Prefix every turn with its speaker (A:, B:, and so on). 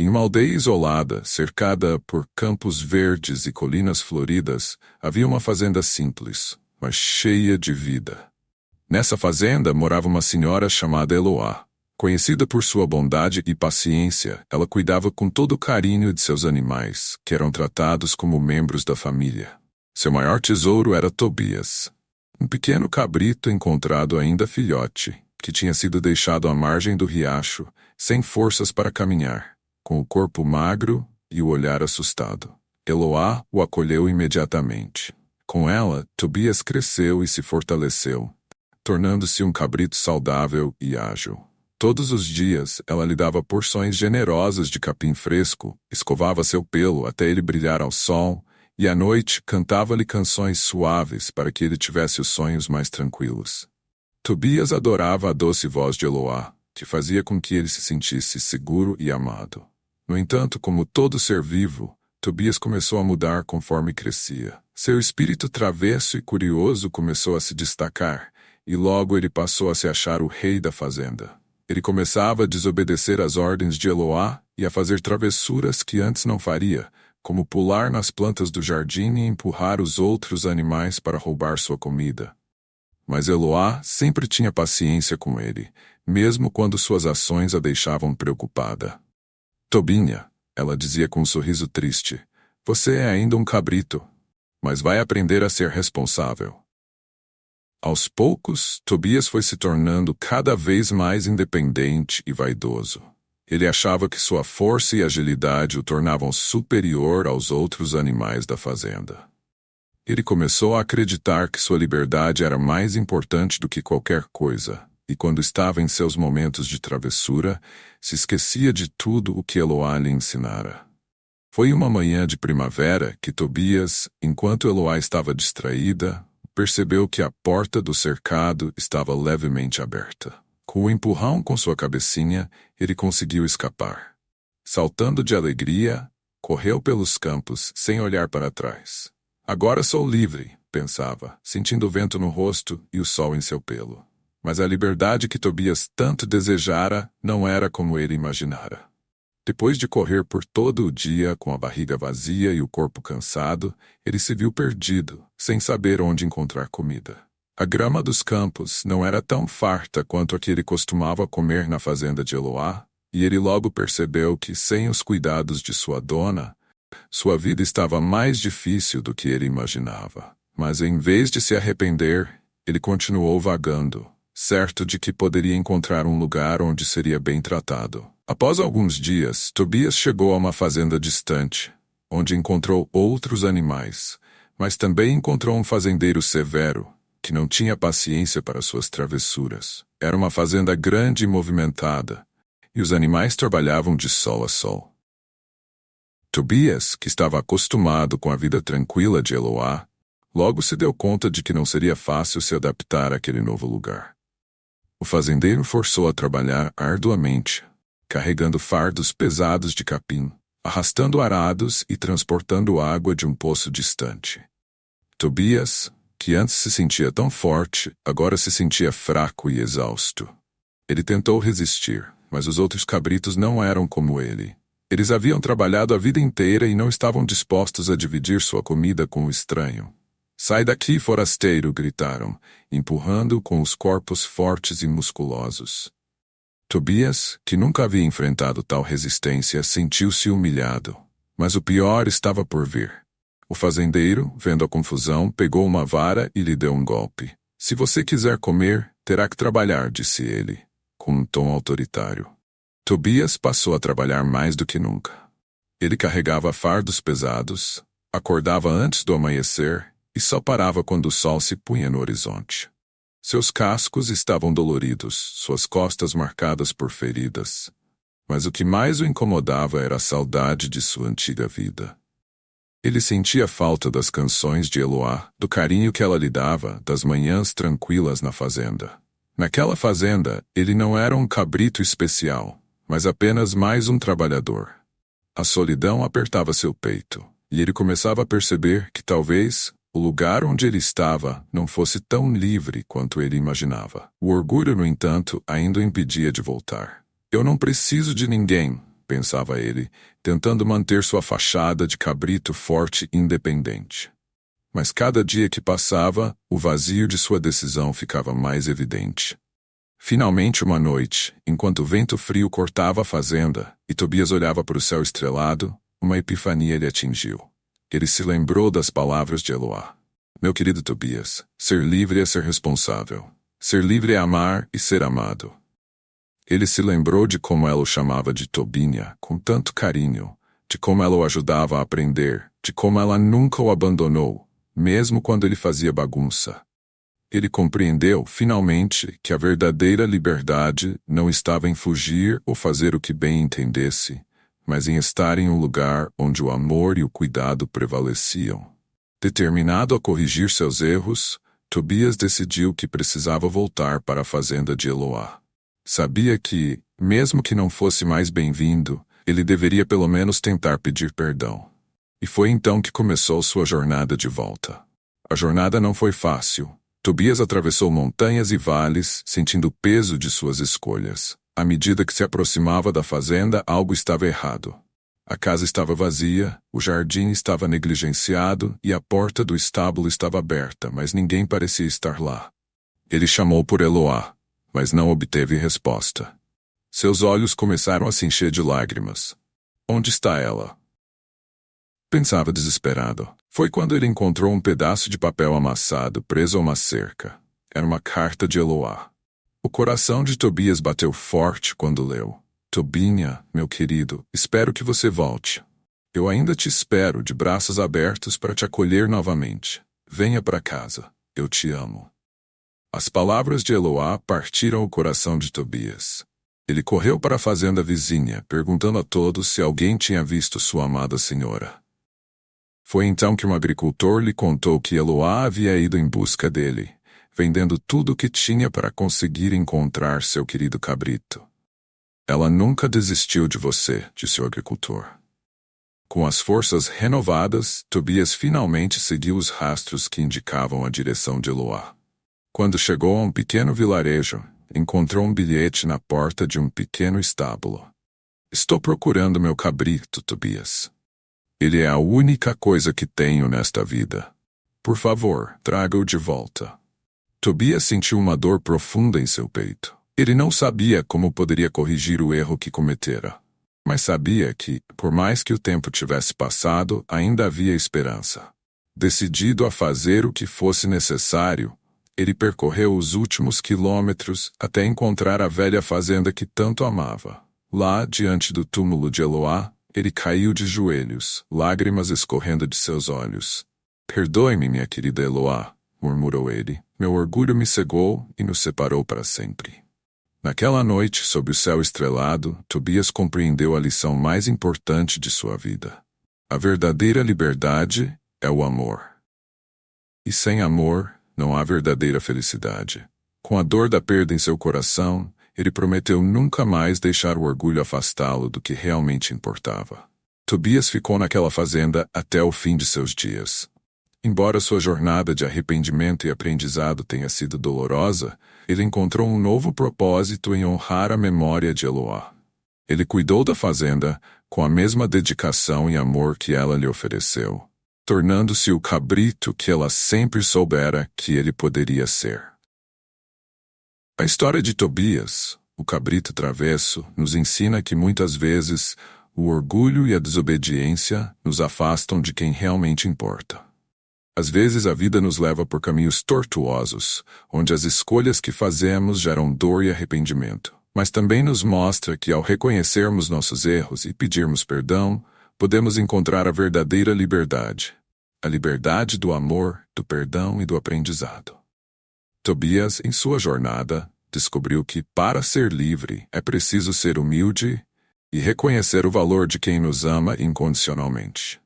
A: Em uma aldeia isolada, cercada por campos verdes e colinas floridas, havia uma fazenda simples, mas cheia de vida. Nessa fazenda morava uma senhora chamada Eloá. Conhecida por sua bondade e paciência, ela cuidava com todo o carinho de seus animais, que eram tratados como membros da família. Seu maior tesouro era Tobias, um pequeno cabrito encontrado ainda filhote, que tinha sido deixado à margem do riacho, sem forças para caminhar, com o corpo magro e o olhar assustado. Eloá o acolheu imediatamente. Com ela, Tobias cresceu e se fortaleceu, tornando-se um cabrito saudável e ágil. Todos os dias, ela lhe dava porções generosas de capim fresco, escovava seu pelo até ele brilhar ao sol, e à noite cantava-lhe canções suaves para que ele tivesse os sonhos mais tranquilos. Tobias adorava a doce voz de Eloá, que fazia com que ele se sentisse seguro e amado. No entanto, como todo ser vivo, Tobias começou a mudar conforme crescia. Seu espírito travesso e curioso começou a se destacar, e logo ele passou a se achar o rei da fazenda. Ele começava a desobedecer às ordens de Eloá e a fazer travessuras que antes não faria, como pular nas plantas do jardim e empurrar os outros animais para roubar sua comida. Mas Eloá sempre tinha paciência com ele, mesmo quando suas ações a deixavam preocupada. Tobinha, ela dizia com um sorriso triste, você é ainda um cabrito, mas vai aprender a ser responsável. Aos poucos, Tobias foi se tornando cada vez mais independente e vaidoso. Ele achava que sua força e agilidade o tornavam superior aos outros animais da fazenda. Ele começou a acreditar que sua liberdade era mais importante do que qualquer coisa, e quando estava em seus momentos de travessura, se esquecia de tudo o que Eloá lhe ensinara. Foi uma manhã de primavera que Tobias, enquanto Eloá estava distraída, percebeu que a porta do cercado estava levemente aberta. Com o empurrão com sua cabecinha, ele conseguiu escapar. Saltando de alegria, correu pelos campos, sem olhar para trás. Agora sou livre, pensava, sentindo o vento no rosto e o sol em seu pelo. Mas a liberdade que Tobias tanto desejara não era como ele imaginara. Depois de correr por todo o dia com a barriga vazia e o corpo cansado, ele se viu perdido, sem saber onde encontrar comida. A grama dos campos não era tão farta quanto a que ele costumava comer na fazenda de Eloá, e ele logo percebeu que, sem os cuidados de sua dona, sua vida estava mais difícil do que ele imaginava. Mas em vez de se arrepender, ele continuou vagando, certo de que poderia encontrar um lugar onde seria bem tratado. Após alguns dias, Tobias chegou a uma fazenda distante, onde encontrou outros animais, mas também encontrou um fazendeiro severo, que não tinha paciência para suas travessuras. Era uma fazenda grande e movimentada, e os animais trabalhavam de sol a sol. Tobias, que estava acostumado com a vida tranquila de Eloá, logo se deu conta de que não seria fácil se adaptar àquele novo lugar. O fazendeiro forçou a trabalhar arduamente, carregando fardos pesados de capim, arrastando arados e transportando água de um poço distante. Tobias, que antes se sentia tão forte, agora se sentia fraco e exausto. Ele tentou resistir, mas os outros cabritos não eram como ele. Eles haviam trabalhado a vida inteira e não estavam dispostos a dividir sua comida com o estranho. Sai daqui, forasteiro! Gritaram, empurrando-o com os corpos fortes e musculosos. Tobias, que nunca havia enfrentado tal resistência, sentiu-se humilhado. Mas o pior estava por vir. O fazendeiro, vendo a confusão, pegou uma vara e lhe deu um golpe. Se você quiser comer, terá que trabalhar, disse ele, com um tom autoritário. Tobias passou a trabalhar mais do que nunca. Ele carregava fardos pesados, acordava antes do amanhecer e só parava quando o sol se punha no horizonte. Seus cascos estavam doloridos, suas costas marcadas por feridas. Mas o que mais o incomodava era a saudade de sua antiga vida. Ele sentia falta das canções de Eloá, do carinho que ela lhe dava, das manhãs tranquilas na fazenda. Naquela fazenda, ele não era um cabrito especial, mas apenas mais um trabalhador. A solidão apertava seu peito, e ele começava a perceber que talvez o lugar onde ele estava não fosse tão livre quanto ele imaginava. O orgulho, no entanto, ainda o impedia de voltar. Eu não preciso de ninguém, pensava ele, tentando manter sua fachada de cabrito forte e independente. Mas cada dia que passava, o vazio de sua decisão ficava mais evidente. Finalmente, uma noite, enquanto o vento frio cortava a fazenda e Tobias olhava para o céu estrelado, uma epifania lhe atingiu. Ele se lembrou das palavras de Eloá. Meu querido Tobias, ser livre é ser responsável. Ser livre é amar e ser amado. Ele se lembrou de como ela o chamava de Tobinha, com tanto carinho, de como ela o ajudava a aprender, de como ela nunca o abandonou, mesmo quando ele fazia bagunça. Ele compreendeu, finalmente, que a verdadeira liberdade não estava em fugir ou fazer o que bem entendesse, mas em estar em um lugar onde o amor e o cuidado prevaleciam. Determinado a corrigir seus erros, Tobias decidiu que precisava voltar para a fazenda de Eloá. Sabia que, mesmo que não fosse mais bem-vindo, ele deveria pelo menos tentar pedir perdão. E foi então que começou sua jornada de volta. A jornada não foi fácil. Tobias atravessou montanhas e vales, sentindo o peso de suas escolhas. À medida que se aproximava da fazenda, algo estava errado. A casa estava vazia, o jardim estava negligenciado e a porta do estábulo estava aberta, mas ninguém parecia estar lá. Ele chamou por Eloá, mas não obteve resposta. Seus olhos começaram a se encher de lágrimas. Onde está ela? Pensava desesperado. Foi quando ele encontrou um pedaço de papel amassado preso a uma cerca. Era uma carta de Eloá. O coração de Tobias bateu forte quando leu. Tobinha, meu querido, espero que você volte. Eu ainda te espero de braços abertos para te acolher novamente. Venha para casa. Eu te amo. As palavras de Eloá partiram o coração de Tobias. Ele correu para a fazenda vizinha, perguntando a todos se alguém tinha visto sua amada senhora. Foi então que um agricultor lhe contou que Eloá havia ido em busca dele, vendendo tudo o que tinha para conseguir encontrar seu querido cabrito. Ela nunca desistiu de você, disse o agricultor. Com as forças renovadas, Tobias finalmente seguiu os rastros que indicavam a direção de Eloá. Quando chegou a um pequeno vilarejo, encontrou um bilhete na porta de um pequeno estábulo. Estou procurando meu cabrito, Tobias. Ele é a única coisa que tenho nesta vida. Por favor, traga-o de volta. Tobias sentiu uma dor profunda em seu peito. Ele não sabia como poderia corrigir o erro que cometera. Mas sabia que, por mais que o tempo tivesse passado, ainda havia esperança. Decidido a fazer o que fosse necessário, ele percorreu os últimos quilômetros até encontrar a velha fazenda que tanto amava. Lá, diante do túmulo de Eloá, ele caiu de joelhos, lágrimas escorrendo de seus olhos. Perdoe-me, minha querida Eloá, murmurou ele. Meu orgulho me cegou e nos separou para sempre. Naquela noite, sob o céu estrelado, Tobias compreendeu a lição mais importante de sua vida. A verdadeira liberdade é o amor. E sem amor, não há verdadeira felicidade. Com a dor da perda em seu coração, ele prometeu nunca mais deixar o orgulho afastá-lo do que realmente importava. Tobias ficou naquela fazenda até o fim de seus dias. Embora sua jornada de arrependimento e aprendizado tenha sido dolorosa, ele encontrou um novo propósito em honrar a memória de Eloá. Ele cuidou da fazenda com a mesma dedicação e amor que ela lhe ofereceu, tornando-se o cabrito que ela sempre soubera que ele poderia ser. A história de Tobias, o cabrito travesso, nos ensina que muitas vezes o orgulho e a desobediência nos afastam de quem realmente importa. Às vezes a vida nos leva por caminhos tortuosos, onde as escolhas que fazemos geram dor e arrependimento. Mas também nos mostra que ao reconhecermos nossos erros e pedirmos perdão, podemos encontrar a verdadeira liberdade. A liberdade do amor, do perdão e do aprendizado. Tobias, em sua jornada, descobriu que, para ser livre, é preciso ser humilde e reconhecer o valor de quem nos ama incondicionalmente.